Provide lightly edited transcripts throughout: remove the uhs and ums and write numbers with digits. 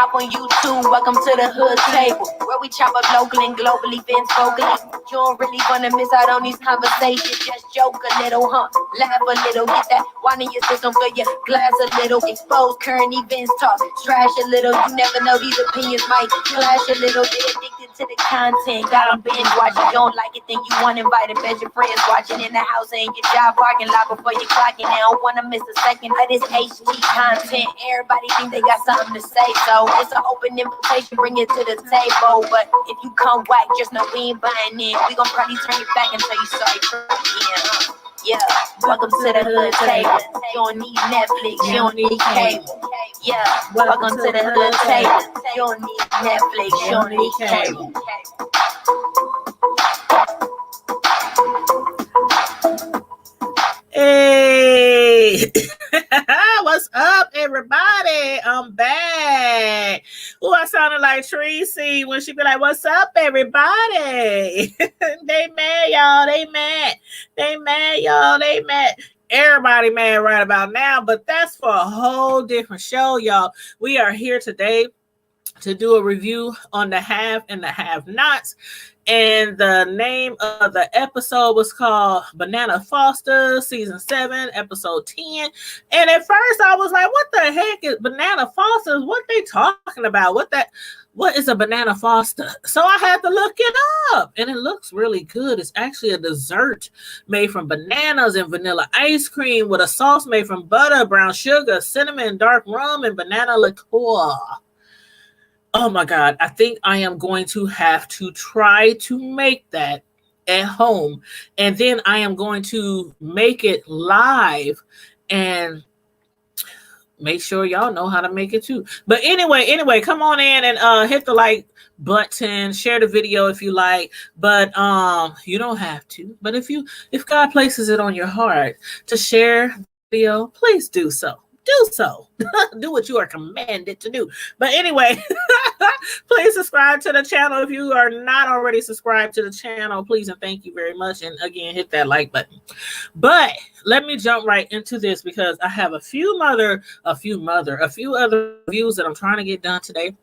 hop on YouTube. Welcome to the hood table, where we chop up local and global events vocally. You don't really wanna miss out on these conversations. Just joke a little, huh? Laugh a little, get that wine in your system, fill your glass a little. Expose current events, talk trash a little. You never know, these opinions might clash a little. They addicted to the content, got them binge watching. You don't like it, then you want invited, bet your friends watching in the house and your job parking lot before you clocking. They don't wanna miss a second of this HG content. Everybody think they got something to say, so it's an open invitation, bring it to the table. But if you come whack, just know we ain't buying in. We gon' probably turn you back and tell you sorry for again, huh? Yeah, welcome to the hood table. You don't need Netflix, you don't need cable. Yeah, welcome to the hood table. You don't need Netflix, you don't need cable. Hey, what's up, everybody? I'm back. Oh, I sounded like Tracy when she be like, "What's up, everybody?" They mad, y'all. They mad. They mad, y'all. They mad. Everybody mad right about now, but that's for a whole different show, y'all. We are here today to do a review on the have and the have-nots. And the name of the episode was called Banana Foster, Season 7, Episode 10. And at first I was like, what the heck is Banana Foster? What they talking about? What is a Banana Foster? So I had to look it up. And it looks really good. It's actually a dessert made from bananas and vanilla ice cream with a sauce made from butter, brown sugar, cinnamon, dark rum, and banana liqueur. Oh my God, I think I am going to have to try to make that at home. And then I am going to make it live and make sure y'all know how to make it too. But anyway, come on in and hit the like button, share the video if you like. But you don't have to. But if God places it on your heart to share the video, please do so. Do so. Do what you are commanded to do. But anyway, please subscribe to the channel if you are not already subscribed to the channel. Please and thank you very much. And again, hit that like button. But let me jump right into this because I have a few other reviews that I'm trying to get done today.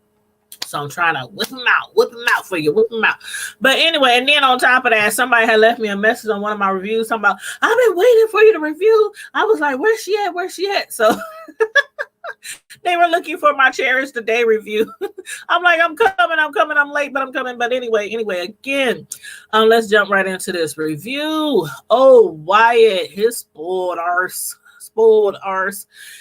So I'm trying to whip them out for you. But anyway, and then on top of that, somebody had left me a message on one of my reviews talking about, I've been waiting for you to review. I was like, where's she at? So they were looking for my Cherish the Day review. I'm like, I'm coming. I'm late, but I'm coming. But anyway, again, let's jump right into this review. Oh, Wyatt, his spoiled arse.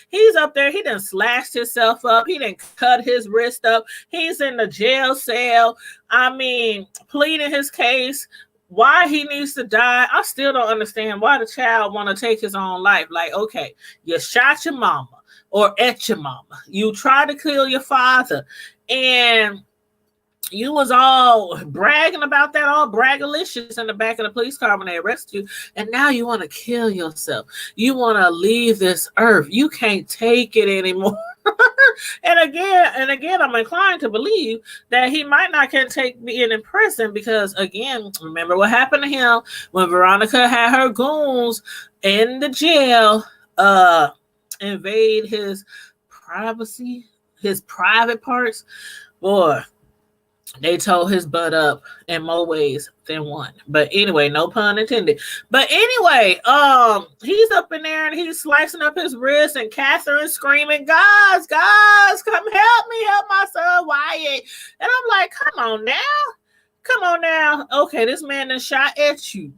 He's up there. He done slashed himself up. He done cut his wrist up. He's in the jail cell. I mean, pleading his case. Why he needs to die, I still don't understand why the child want to take his own life. Like, okay, you shot your mama or at your mama. You tried to kill your father. And you was all bragging about that, all braggalicious in the back of the police car when they arrested you. And now you want to kill yourself. You want to leave this earth. You can't take it anymore. And again, I'm inclined to believe that he might not can take being in prison because, again, remember what happened to him when Veronica had her goons in the jail invade his privacy, his private parts. Boy, they tore his butt up in more ways than one. But anyway, no pun intended. But anyway, he's up in there and he's slicing up his wrist and Katherine screaming, guys, come help me, help my son Wyatt. And I'm like, come on now. Okay, this man done shot at you.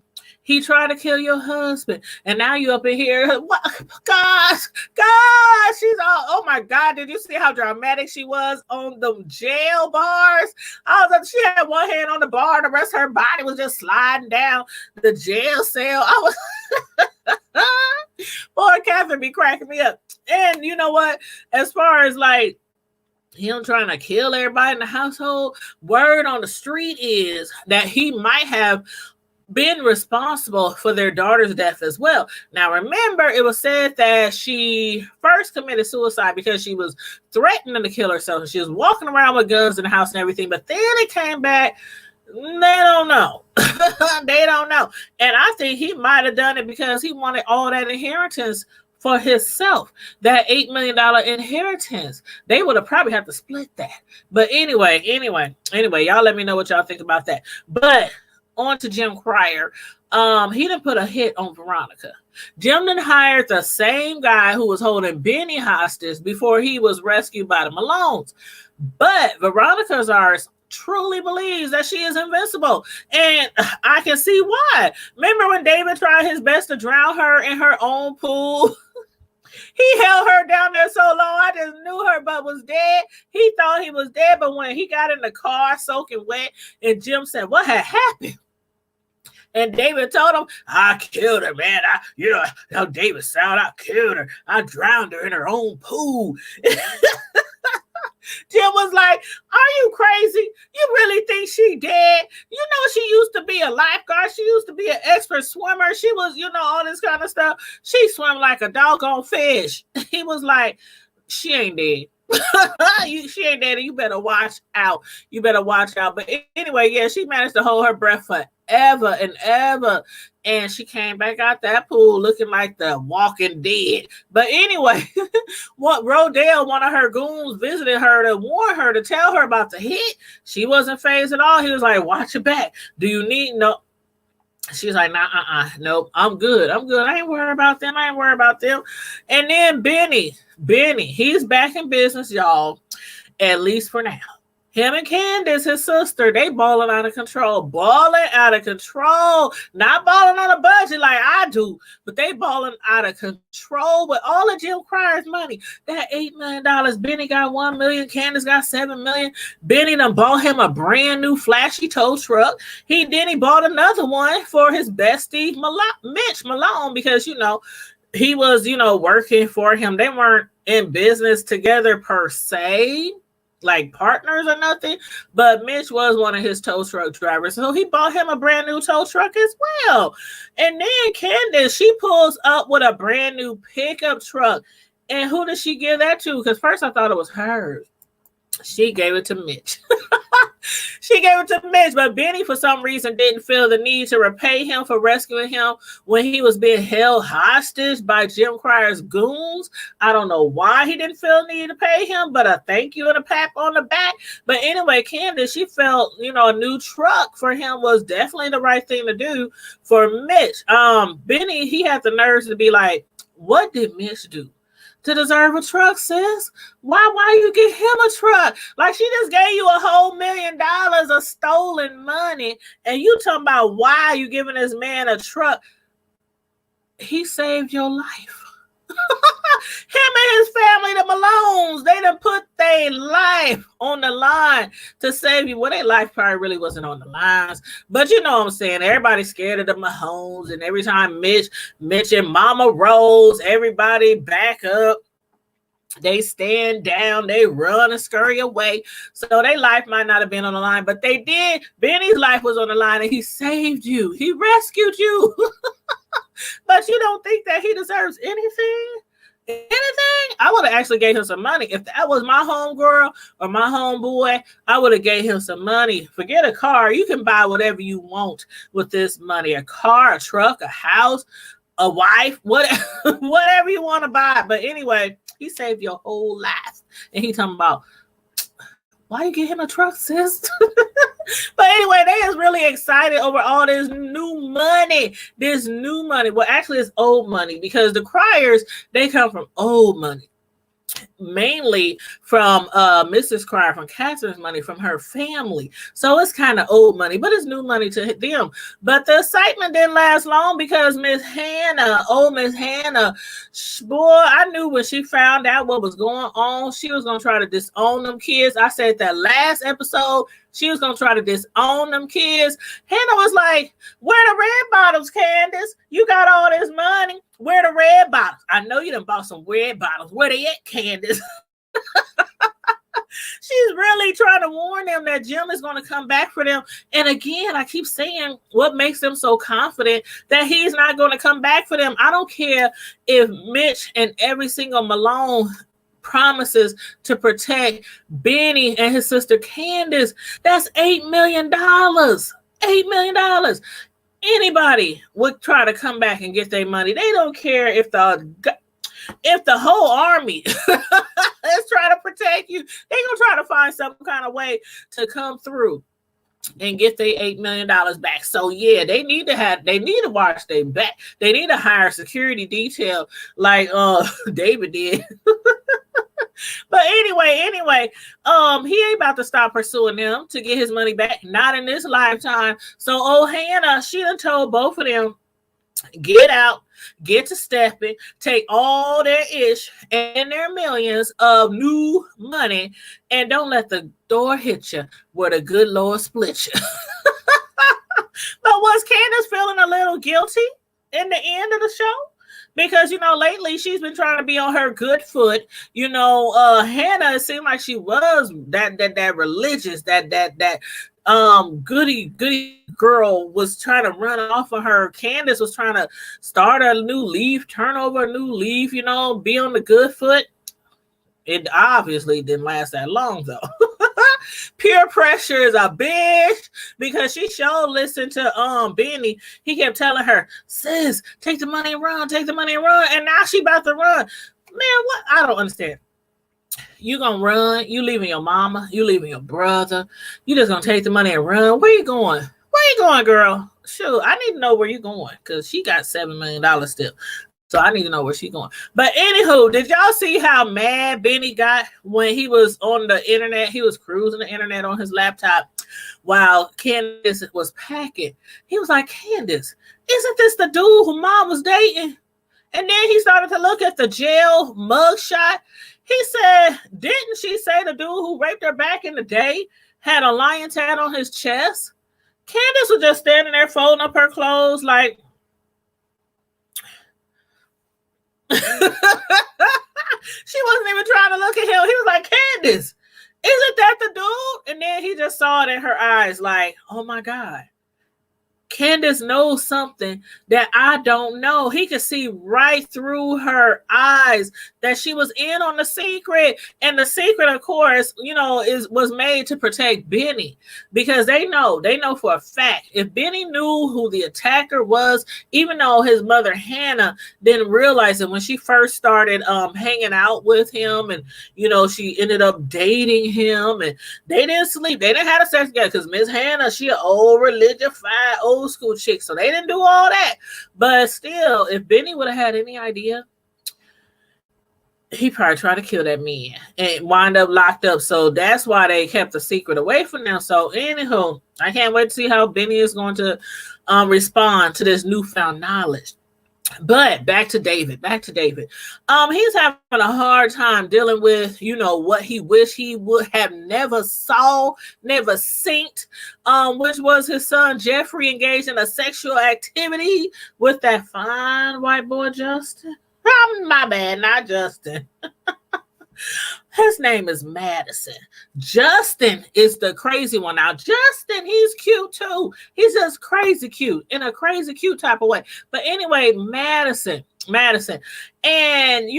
He tried to kill your husband. And now you up in here. What? Gosh, she's all, oh my God. Did you see how dramatic she was on the jail bars? I was like, she had one hand on the bar. The rest of her body was just sliding down the jail cell. I was, boy, Katherine be cracking me up. And you know what? As far as like, him trying to kill everybody in the household, word on the street is that he might have been responsible for their daughter's death as well. Now, remember, it was said that she first committed suicide because she was threatening to kill herself. She was walking around with guns in the house and everything, but then it came back. They don't know. They don't know. And I think he might have done it because he wanted all that inheritance for himself, that $8 million inheritance. They would have probably had to split that. But anyway, y'all let me know what y'all think about that. But on to Jim Cryer. He done put a hit on Veronica. Jim done hired the same guy who was holding Benny hostage before he was rescued by the Malones. But Veronica's ours truly believes that she is invincible. And I can see why. Remember when David tried his best to drown her in her own pool? He held her down there so long, I just knew her butt was dead. He thought he was dead, but when he got in the car soaking wet, and Jim said, what had happened? And David told him, I killed her, man. How David sound, I killed her. I drowned her in her own pool. Jim was like, are you crazy? You really think she dead? You know, she used to be a lifeguard. She used to be an expert swimmer. She was, all this kind of stuff. She swam like a doggone fish. He was like, she ain't dead. She ain't dead. You better watch out. But anyway, yeah, she managed to hold her breath forever and ever. And she came back out that pool looking like the Walking Dead. But anyway, Rodale, one of her goons, visited her to warn her, to tell her about the hit. She wasn't fazed at all. He was like, watch your back. Do you need no? She's like, nah, nope, I'm good. I ain't worried about them. And then Benny, he's back in business, y'all, at least for now. Him and Candace, his sister, they balling out of control. Not balling on a budget like I do, but they balling out of control with all of Jim Cryer's money. That $8 million. Benny got $1 million. Candace got $7 million. Benny done bought him a brand new flashy tow truck. He bought another one for his bestie, Mitch Malone, because, he was, working for him. They weren't in business together per se, like partners or nothing, but Mitch was one of his tow truck drivers, so he bought him a brand new tow truck as well. And then Candace, she pulls up with a brand new pickup truck, and who did she give that to? Because first I thought it was hers. She gave it to Mitch. But Benny, for some reason, didn't feel the need to repay him for rescuing him when he was being held hostage by Jim Cryer's goons. I don't know why he didn't feel the need to pay him, but a thank you and a pat on the back. But anyway, Candace, she felt, a new truck for him was definitely the right thing to do for Mitch. Benny, he had the nerves to be like, what did Mitch do to deserve a truck, sis? Why you get him a truck? Like, she just gave you a whole $1 million of stolen money, and you talking about why you giving this man a truck? He saved your life. Him and his family, the Malones, they done put their life on the line to save you. Well, their life probably really wasn't on the lines, but you know what I'm saying. Everybody's scared of the Mahomes, and every time Mitch and Mama Rose, everybody back up. They stand down, they run and scurry away. So their life might not have been on the line, but they did. Benny's life was on the line, and he saved you. He rescued you. But you don't think that he deserves anything? I would have actually gave him some money. If that was my homegirl or my homeboy, I would have gave him some money. Forget a car. You can buy whatever you want with this money. A car, a truck, a house, a wife, whatever you want to buy. But anyway, he saved your whole life. And he talking about, why you get him a truck, sis? But anyway, they is really excited over all this new money. Well, actually, it's old money, because the Cryers, they come from old money. Mainly from Mrs. Cryer, from Catherine's money, from her family. So it's kind of old money, but it's new money to them. But the excitement didn't last long, because Miss Hannah, boy, I knew when she found out what was going on, she was going to try to disown them kids. I said that last episode, she was going to try to disown them kids. Hannah was like, where the red bottoms, Candace? You got all this money. Where the red bottles? I know you done bought some red bottles. Where they at, Candace? She's really trying to warn them that Jim is going to come back for them. And again, I keep saying, what makes them so confident that he's not going to come back for them? I don't care if Mitch and every single Malone promises to protect Benny and his sister Candace. That's $8 million. $8 million. Anybody would try to come back and get their money. They don't care if if the whole army is trying to protect you, they're gonna try to find some kind of way to come through and get their $8 million back. So yeah, they need to watch their back. They need to hire security detail like David did. But anyway, he ain't about to stop pursuing them to get his money back. Not in this lifetime. So old Hannah, she done told both of them, get out, get to stepping, take all their ish and their millions of new money, and don't let the door hit you where the good Lord split you. But was Candace feeling a little guilty in the end of the show? Because, lately she's been trying to be on her good foot. Hannah, it seemed like she was that religious, that goody girl was trying to run off of her. Candace was trying to start a new leaf, turn over a new leaf, be on the good foot. It obviously didn't last that long, though. Peer pressure is a bitch, because she sure listened to Benny. He kept telling her, sis, take the money and run, and now she about to run. Man, what? I don't understand. You gonna run? You leaving your mama? You leaving your brother? You just gonna take the money and run? Where you going? Girl? Shoot, I need to know where you going, because she got $7 million still. So I need to know where she's going. But anywho, did y'all see how mad Benny got when he was on the internet? He was cruising the internet on his laptop while Candace was packing. He was like, Candace, isn't this the dude who mom was dating? And then he started to look at the jail mugshot. He said, didn't she say the dude who raped her back in the day had a lion tat on his chest? Candace was just standing there folding up her clothes like, she wasn't even trying to look at him. He was like, Candace, isn't that the dude? And then he just saw it in her eyes like, oh my God. Candace knows something that I don't know. He could see right through her eyes that she was in on the secret. And the secret, of course, was made to protect Benny, because they know for a fact if Benny knew who the attacker was, even though his mother Hannah didn't realize it when she first started hanging out with him, and she ended up dating him, and they didn't sleep, they didn't have sex together, because Miss Hannah, she an old religious-fied old school chick, so they didn't do all that. But still, if Benny would have had any idea, he probably tried to kill that man and wind up locked up. So that's why they kept the secret away from them. So anywho, I can't wait to see how Benny is going to respond to this newfound knowledge. But back to David. He's having a hard time dealing with, what he wished he would have never seen, which was his son Jeffrey engaged in a sexual activity with that fine white boy Justin. My bad, not Justin. His name is Madison. Justin is the crazy one. Now, Justin, he's cute too. He's just crazy cute in a crazy cute type of way. But anyway, Madison. And,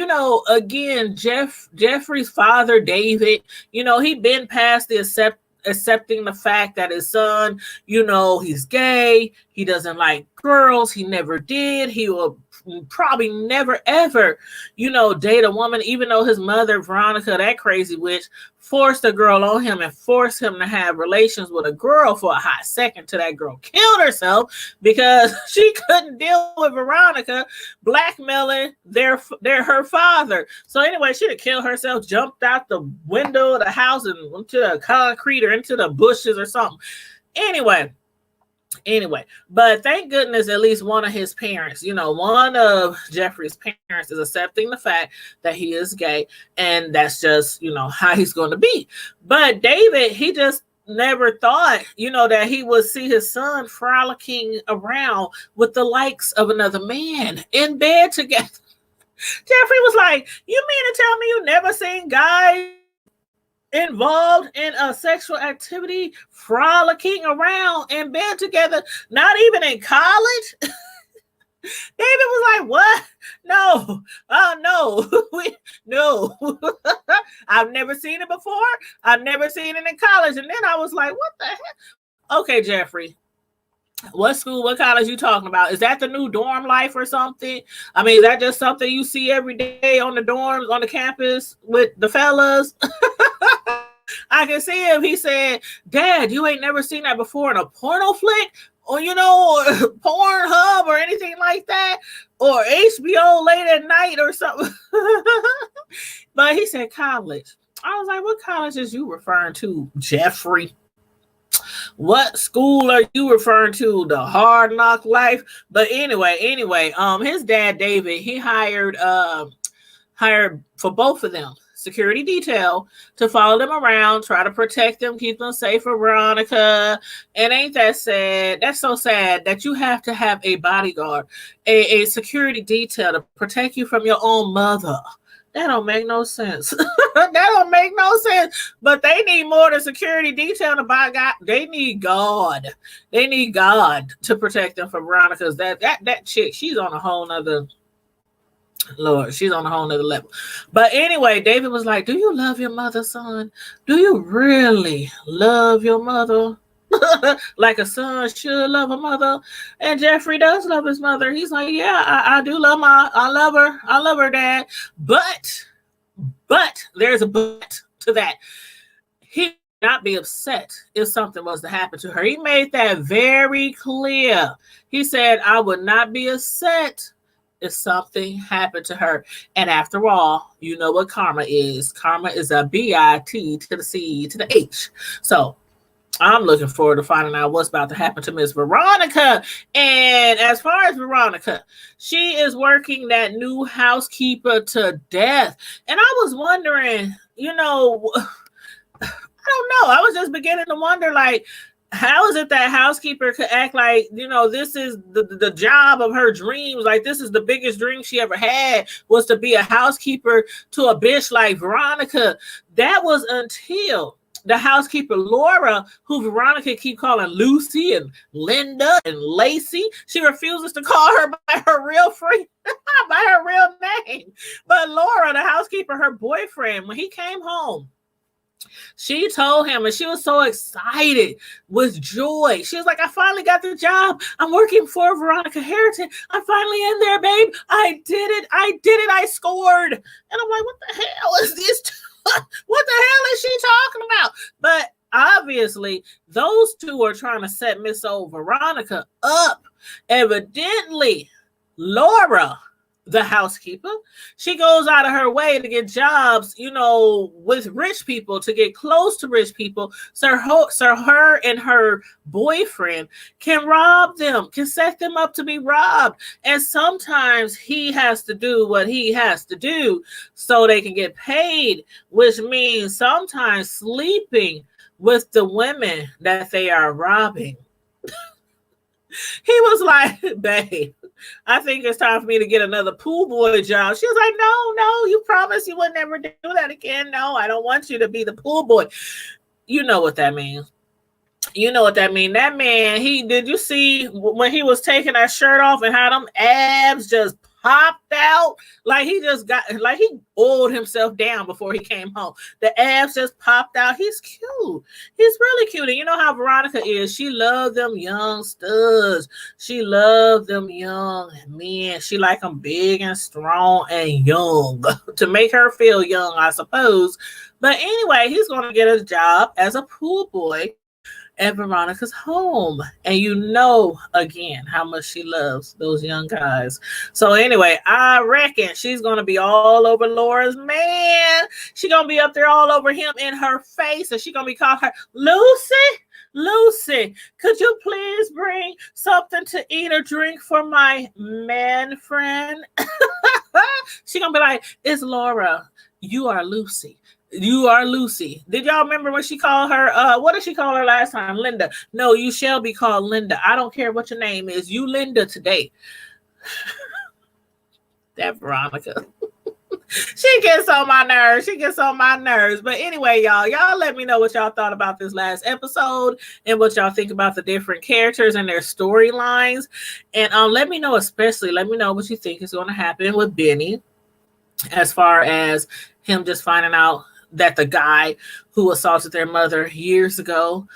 again, Jeffrey's father, David, he'd been past the accepting the fact that his son, he's gay. He doesn't like girls. He never did. He will probably never ever, date a woman, even though his mother, Veronica, that crazy witch, forced a girl on him and forced him to have relations with a girl for a hot second till that girl killed herself because she couldn't deal with Veronica blackmailing her father. So anyway, she'd have killed herself, jumped out the window of the house and went to the concrete or into the bushes or something. Anyway, but thank goodness at least one of his parents, one of Jeffrey's parents is accepting the fact that he is gay, and that's just, how he's going to be. But David, he just never thought, that he would see his son frolicking around with the likes of another man in bed together. Jeffrey was like, you mean to tell me you never seen guys involved in a sexual activity, frolicking around in bed together, not even in college? David was like, what? No. No. I've never seen it before. I've never seen it in college. And then I was like, what the heck? Okay, Jeffrey, What school, what college you talking about? Is that the new dorm life or something? I mean, is that just something you see every day on the dorms, on the campus with the fellas? I can see him. He said, Dad, you ain't never seen that before in a porno flick? Or, you know, or Pornhub or anything like that? Or HBO late at night or something? But he said college. I was like, what college is you referring to, Jeffrey? What school are you referring to? The Hard Knock Life? But anyway, his dad David, he hired for both of them security detail to follow them around, try to protect them, keep them safe for Veronica. And ain't that sad? That's so sad that you have to have a bodyguard, a security detail to protect you from your own mother. That don't make no sense. That don't make no sense. But they need more than security detail to buy God. They need God. They need God to protect them from Veronica. Because that chick, she's on a whole nother Lord, she's on a whole nother level. But anyway, David was like, do you love your mother, son? Do you really love your mother? Like a son should love a mother. And Jeffrey does love his mother. He's like, yeah, I do love I love her, Dad. But there's a but to that. He would not be upset if something was to happen to her. He made that very clear. He said, I would not be upset if something happened to her. And after all, you know what karma is. Karma is a B-I-T to the C to the H. So I'm looking forward to finding out what's about to happen to Miss Veronica. And as far as Veronica, she is working that new housekeeper to death. And I was wondering, you know, I don't know. I was just beginning to wonder, like, how is it that housekeeper could act like, you know, this is the job of her dreams? Like, this is the biggest dream she ever had, was to be a housekeeper to a bitch like Veronica. That was until the housekeeper, Laura, who Veronica keep calling Lucy and Linda and Lacey. She refuses to call her by her real by her real name. But Laura, the housekeeper, her boyfriend, when he came home, she told him, and she was so excited with joy. She was like, I finally got the job. I'm working for Veronica Harrington. I'm finally in there, babe. I did it. I scored. And I'm like, what the hell is this? What the hell is she talking about? But obviously, those two are trying to set Miss old Veronica up. Evidently, Laura, the housekeeper, she goes out of her way to get jobs, you know, with rich people, to get close to rich people, so her and her boyfriend can rob them, can set them up to be robbed. And sometimes he has to do what he has to do so they can get paid, which means sometimes sleeping with the women that they are robbing. He was like, babe, I think it's time for me to get another pool boy job. She was like, no, you promised you would never do that again. No, I don't want you to be the pool boy. You know what that means. You know what that means. That man, did you see when he was taking that shirt off and how them abs just popped out? Like he oiled himself down before he came home. The abs just popped out. He's cute. He's really cute. And you know how Veronica is. She loved them young studs. She loved them young men. She like them big and strong and young to make her feel young, I suppose. But anyway, he's going to get a job as a pool boy at Veronica's home. And you know, again, how much she loves those young guys. So anyway, I reckon she's going to be all over Laura's man. She's going to be up there all over him in her face. And she's going to be calling her, Lucy, could you please bring something to eat or drink for my man friend? She's going to be like, it's Laura. You are Lucy. You are Lucy. Did y'all remember when she called her, what did she call her last time? Linda. No, you shall be called Linda. I don't care what your name is. You Linda today. That Veronica. She gets on my nerves. But anyway, y'all let me know what y'all thought about this last episode and what y'all think about the different characters and their storylines. And let me know what you think is going to happen with Benny, as far as him just finding out that the guy who assaulted their mother years ago,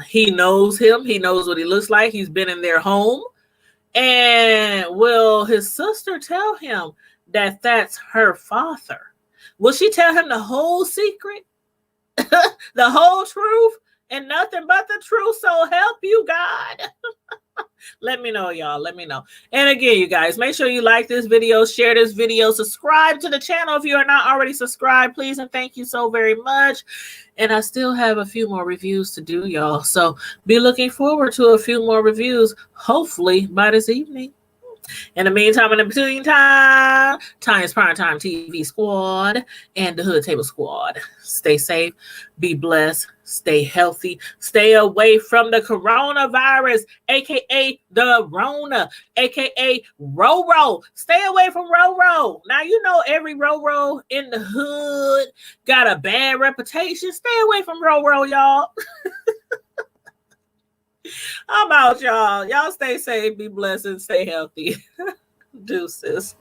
he knows him. He knows what he looks like. He's been in their home. And will his sister tell him that that's her father? Will she tell him the whole secret? The whole truth? And nothing but the truth, so help you God. Let me know, y'all. Let me know. And again, you guys, make sure you like this video, share this video, subscribe to the channel if you are not already subscribed, please. And thank you so very much. And I still have a few more reviews to do, y'all. So be looking forward to a few more reviews, hopefully by this evening. In the meantime, in between time is Primetime TV Squad and the Hood Table Squad. Stay safe, be blessed, stay healthy, stay away from the coronavirus, aka the Rona, aka Roro. Stay away from Roro. Now you know every Roro in the hood got a bad reputation. Stay away from Roro, y'all. I'm out, y'all. Y'all stay safe, be blessed, and stay healthy. Deuces.